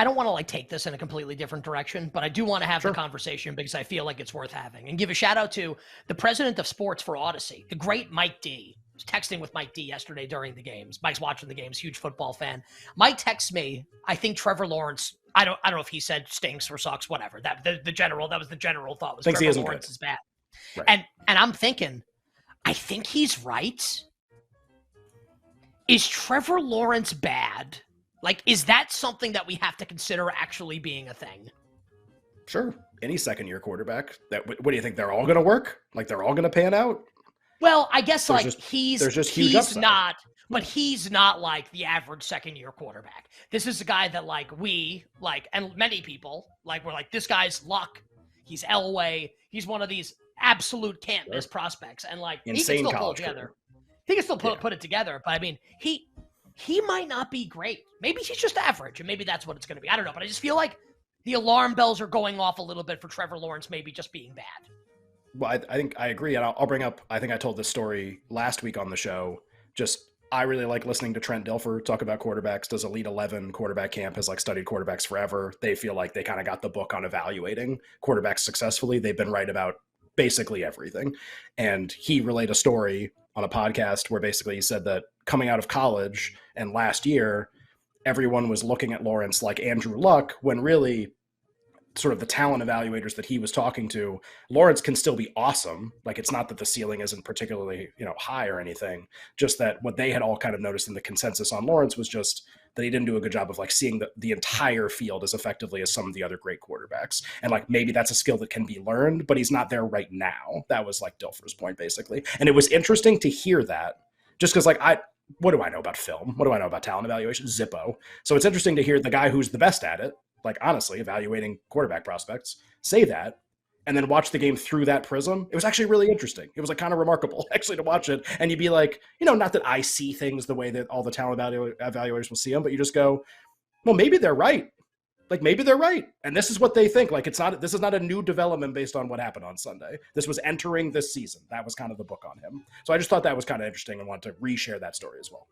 I don't want to like take this in a completely different direction, but I do want to have Sure. the conversation because I feel like it's worth having, and give a shout out to the president of sports for Odyssey, the great Mike D. I was texting with Mike D yesterday during the games. Mike's watching the games, huge football fan. Mike texts me, I think Trevor Lawrence, I don't know if he said stinks or sucks, whatever. That was the general thought was Thinks Trevor he isn't Lawrence good. is bad. Right. And I'm thinking, I think he's right. Is Trevor Lawrence bad? Like, is that something that we have to consider actually being a thing? Sure. Any second-year quarterback. What do you think? They're all going to work? Like, they're all going to pan out? Well, I guess there's just huge upside. not, but he's not like the average second-year quarterback. This is a guy that and many people we're like, this guy's luck. He's Elway. He's one of these absolute can't miss prospects, and like Insane he can still pull it college together. career. He can still put it together, but I mean, he might not be great. Maybe he's just average, and maybe that's what it's going to be. I don't know, but I just feel like the alarm bells are going off a little bit for Trevor Lawrence maybe just being bad. Well, I think I agree, and I'll bring up, I think I told this story last week on the show. I really like listening to Trent Dilfer talk about quarterbacks, does Elite 11 quarterback camp, has studied quarterbacks forever. They feel like they kind of got the book on evaluating quarterbacks successfully. They've been right about basically everything. And he relayed a story on a podcast where basically he said that coming out of college and last year, everyone was looking at Lawrence like Andrew Luck, when really sort of the talent evaluators that he was talking to, Lawrence can still be awesome. Like, it's not that the ceiling isn't particularly, high or anything, just that what they had all kind of noticed in the consensus on Lawrence was just that he didn't do a good job of seeing the entire field as effectively as some of the other great quarterbacks. And maybe that's a skill that can be learned, but he's not there right now. That was Dilfer's point basically. And it was interesting to hear that, just because what do I know about film? What do I know about talent evaluation? Zippo. So it's interesting to hear the guy who's the best at it, honestly, evaluating quarterback prospects, say that, and then watch the game through that prism. It was actually really interesting. It was kind of remarkable actually to watch it. And you'd be like, not that I see things the way that all the talent evaluators will see them, but you just go, well, maybe they're right. Maybe they're right. And this is what they think. This is not a new development based on what happened on Sunday. This was entering this season. That was kind of the book on him. So I just thought that was kind of interesting and wanted to reshare that story as well.